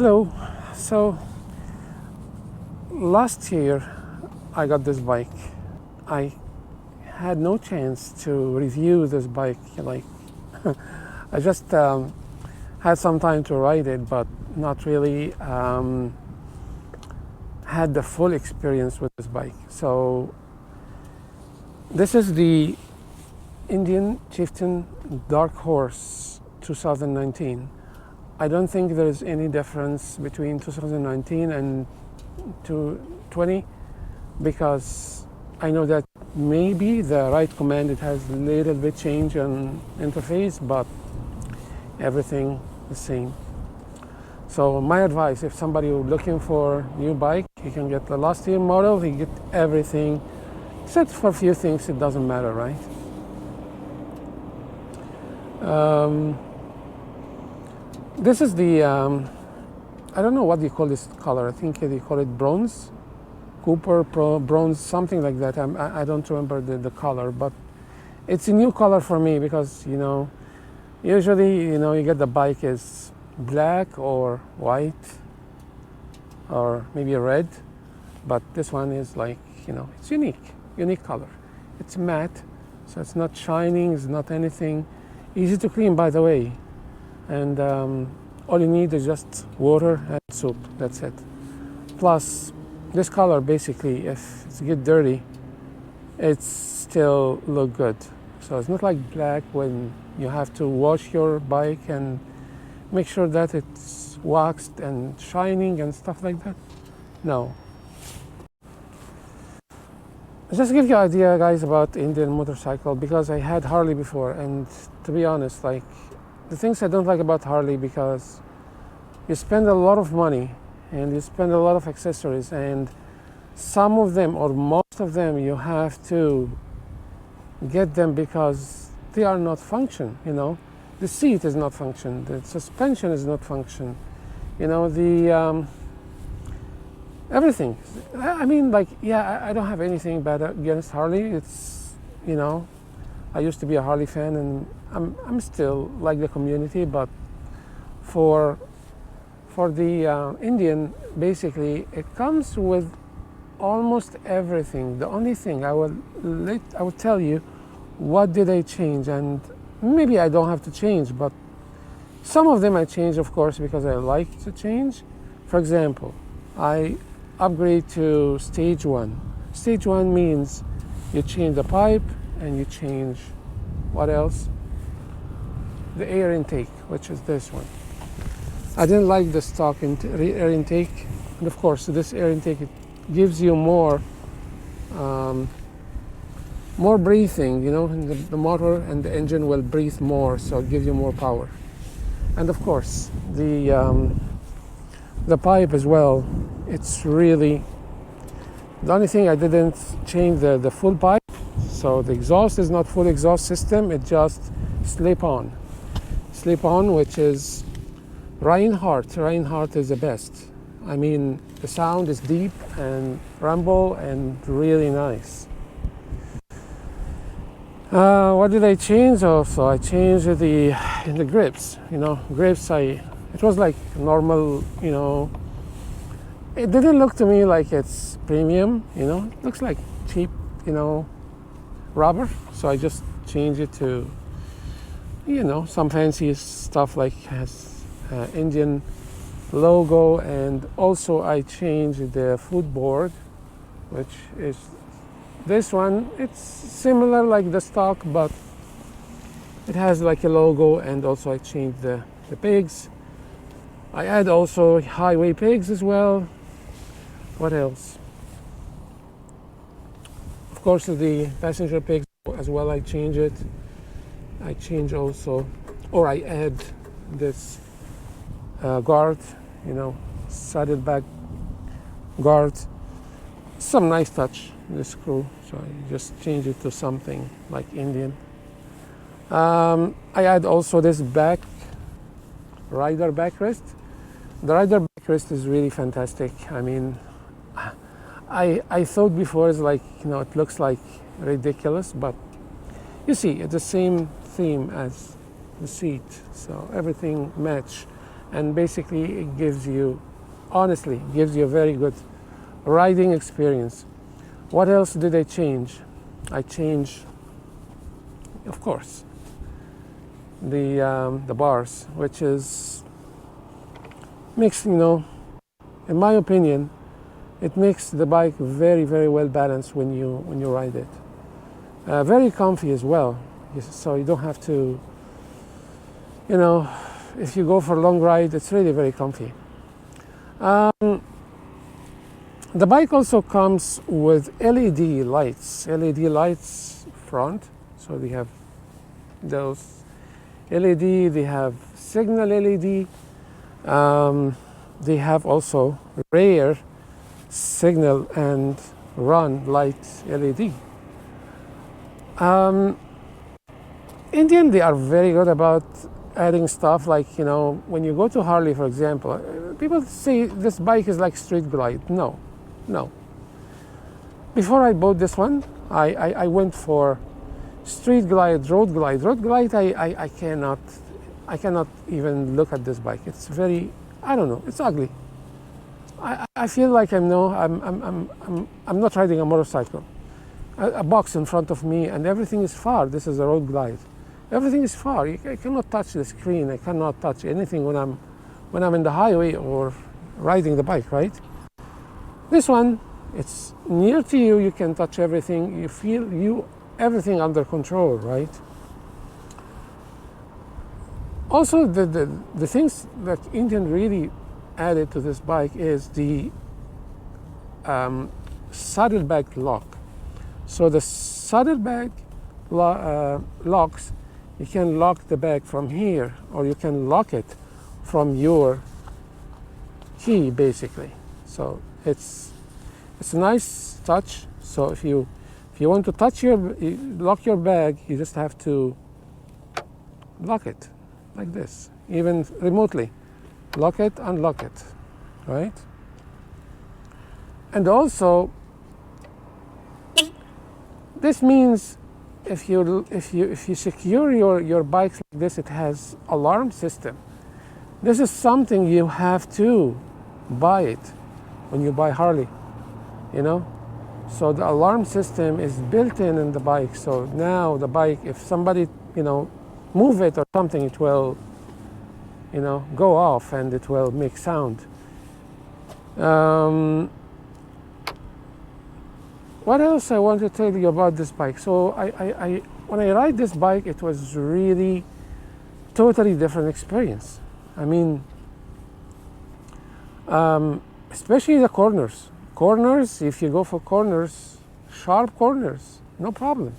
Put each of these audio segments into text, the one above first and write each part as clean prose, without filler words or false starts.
Hello. So last year I got this bike. I had no chance to review this bike. I just had some time to ride it, but not really had the full experience with this bike. So this is the Indian Chieftain Dark Horse 2019. I don't think there is any difference between 2019 and 2020 because I know that maybe the right command, it has a little bit change on interface, but everything the same. So my advice, if somebody is looking for new bike, he can get the last year model, he get everything, except for a few things, it doesn't matter, right? This is the, I don't know what you call this color. I think they call it bronze, Cooper bronze, something like that. I don't remember the color, but it's a new color for me because, usually, you get the bike is black or white or maybe red, but this one is like, it's unique color. It's matte, so it's not shining, it's not anything. Easy to clean, by the way. And all you need is just water and soap, that's it. Plus, this color basically, if it gets dirty, it still look good. So it's not like black when you have to wash your bike and make sure that it's waxed and shining and stuff like that. No. Just to give you an idea, guys, about Indian motorcycle, because I had Harley before, and to be honest, like, the things I don't like about Harley, because you spend a lot of money and you spend a lot of accessories, and some of them or most of them you have to get them because they are not function. The seat is not function, the suspension is not function, the everything. I mean, like, yeah, I don't have anything bad against Harley. It's, I used to be a Harley fan, and I'm still like the community, but for the Indian, basically, it comes with almost everything. The only thing I will tell you, what did I change? And maybe I don't have to change, but some of them I change, of course, because I like to change. For example, I upgrade to stage 1. Stage 1 means you change the pipe and you change what else? The air intake, which is this one. I didn't like the stock air intake, and of course this air intake, it gives you more breathing, and the motor and the engine will breathe more, so it gives you more power. And of course the pipe as well, it's really, the only thing I didn't change the full pipe, so the exhaust is not full exhaust system, it just slip on, which is Reinhardt is the best. I mean, the sound is deep and rumble and really nice. What did I change also? I changed in the grips. Grips, it was like normal, it didn't look to me like it's premium, it looks like cheap, rubber. So I just changed it to, some fancy stuff, like has Indian logo. And also I changed the footboard, which is this one. It's similar like the stock, but it has like a logo. And also I changed the pegs. I add also highway pegs as well. What else? Of course, the passenger pegs as well, I change it. I change also, or I add this guard, saddleback guard. Some nice touch, the screw. So I just change it to something like Indian. I add also this rider backrest. The rider backrest is really fantastic. I mean, I thought before it's like, it looks like ridiculous, but you see, it's the same theme as the seat, so everything match. and basically it gives you, honestly, gives you a very good riding experience. What else did I change? I changed, of course, the bars, which is makes, you know, in my opinion, it makes the bike very, very well balanced when you ride it. Very comfy as well, so you don't have to, you know, if you go for a long ride, it's really very comfy. The bike also comes with LED lights front, so they have those LED, they have signal LED, they have also rear signal and run light LED. Indian, they are very good about adding stuff like, you know, when you go to Harley, for example, people say this bike is like Street Glide. No. Before I bought this one, I went for Street Glide, Road Glide. Road Glide, I cannot even look at this bike. It's very, I don't know, it's ugly. I feel like I'm not riding a motorcycle. A box in front of me and everything is far. This is a Road Glide. Everything is far. I cannot touch the screen. I cannot touch anything when I'm in the highway or riding the bike, right? This one, it's near to you. You can touch everything. You feel everything under control, right? Also, the things that Indian really added to this bike is the saddlebag lock. So the saddlebag locks, you can lock the bag from here, or you can lock it from your key, basically. So it's a nice touch. So if you want to lock your bag, you just have to lock it like this, even remotely. Lock it, unlock it, right? And also, this means if you secure your bikes like this, it has alarm system. This is something you have to buy it when you buy Harley, you know. So the alarm system is built in the bike. So now the bike, if somebody, you know, move it or something, it will, you know, go off and it will make sound. What else I want to tell you about this bike? So when I ride this bike, it was really totally different experience. I mean, especially the corners. Corners, if you go for corners, sharp corners, no problem.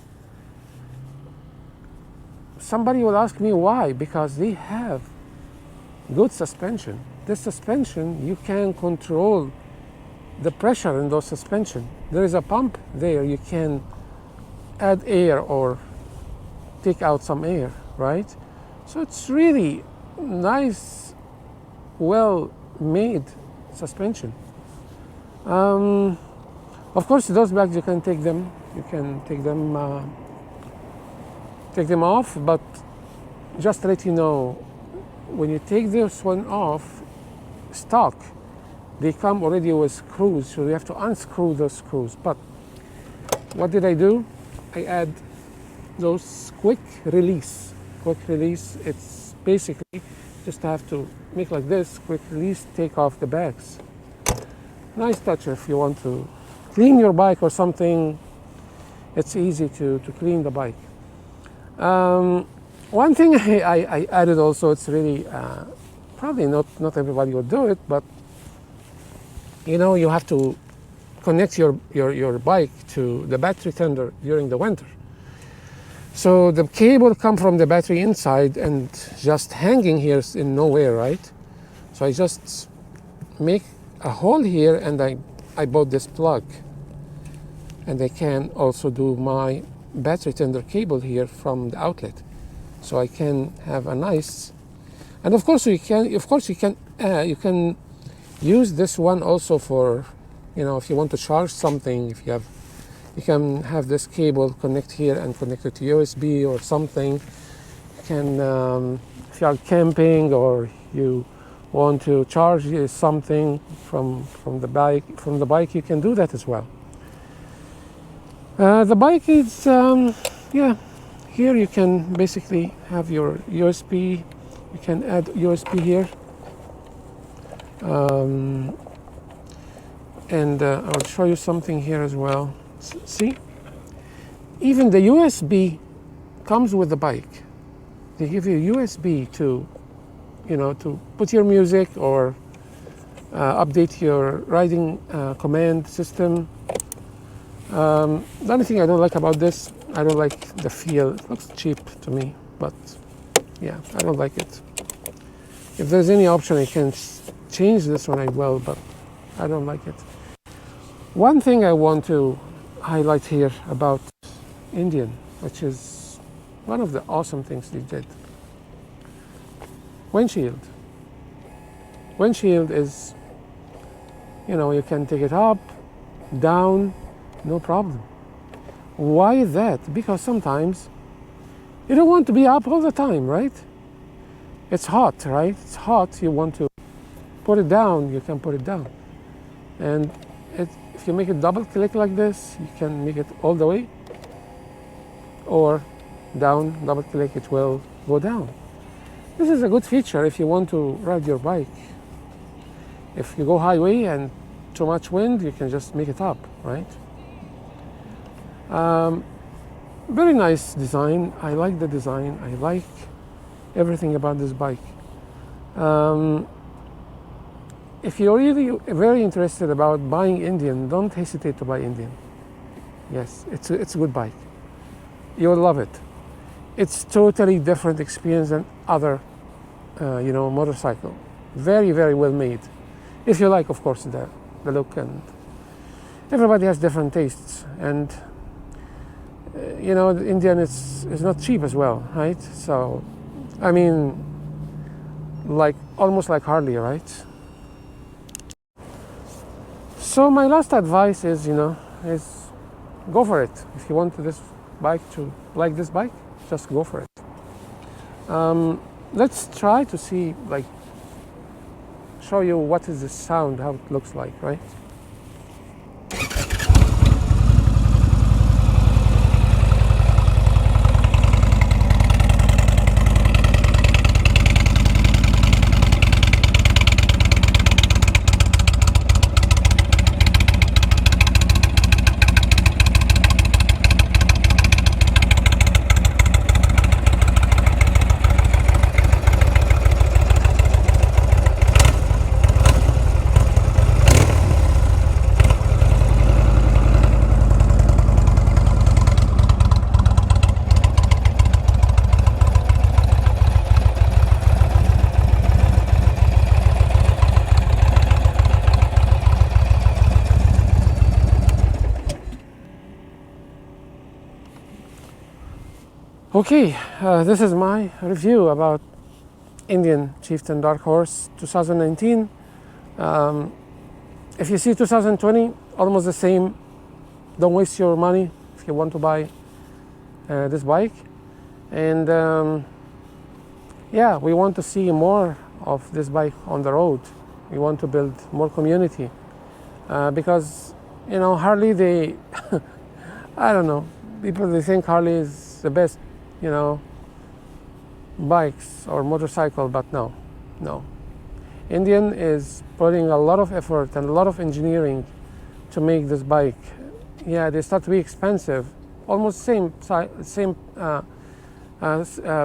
Somebody will ask me why, because they have good suspension. This suspension, you can control the pressure in those suspension. There is a pump there. You can add air or take out some air, right? So it's really nice, well-made suspension. Of course, those bags you can take them. You can take them off, but just to let you know, when you take this one off, stock, they come already with screws, so you have to unscrew those screws. But what did I do? I add those quick release. It's basically just have to make like this, quick release, take off the bags. Nice touch if you want to clean your bike or something. It's easy to clean the bike. One thing I added also, it's really probably not everybody would do it, but you know, you have to connect your bike to the battery tender during the winter. So the cable come from the battery inside and just hanging here in nowhere, right? So I just make a hole here and I bought this plug. And I can also do my battery tender cable here from the outlet. So I can have a nice, and of course you can use this one also for, you know, if you want to charge something, you can have this cable connect here and connect it to USB or something. You can, if you are camping or you want to charge something from the bike, you can do that as well. The bike is yeah, here you can basically have your USB. You can add USB here, and I'll show you something here as well. See, even the USB comes with the bike. They give you USB to, to put your music or update your riding command system. The only thing I don't like about this, I don't like the feel. It looks cheap to me, but yeah, I don't like it. If there's any option I can change this one, I will, but I don't like it. One thing I want to highlight here about Indian, which is one of the awesome things they did. Windshield. Windshield is, you can take it up, down, no problem. Why is that? Because sometimes you don't want to be up all the time, right? It's hot, right? It's hot, you want to put it down, you can put it down. And if you make it double click like this, you can make it all the way, or down, double click, it will go down. This is a good feature if you want to ride your bike. If you go highway and too much wind, you can just make it up, right? Very nice design. I like the design. I like everything about this bike. If you're really very interested about buying Indian, don't hesitate to buy Indian. Yes, it's a good bike. You'll love it. It's totally different experience than other, motorcycle. Very, very well made. If you like, of course, the look, and everybody has different tastes. And the Indian is not cheap as well, right? So, I mean, almost like Harley, right? So my last advice is, is go for it. If you want this bike to like this bike, just go for it. Let's try to see, show you what is the sound, how it looks like, right? Okay, this is my review about Indian Chieftain Dark Horse 2019. If you see 2020, almost the same. Don't waste your money if you want to buy this bike. And yeah, we want to see more of this bike on the road. We want to build more community because, Harley, they, I don't know, people, they think Harley is the best, bikes or motorcycle, but no. Indian is putting a lot of effort and a lot of engineering to make this bike. Yeah, they start to be expensive, almost same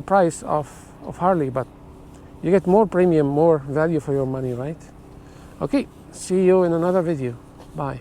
price of Harley, but you get more premium, more value for your money, right? Okay, see you in another video. Bye.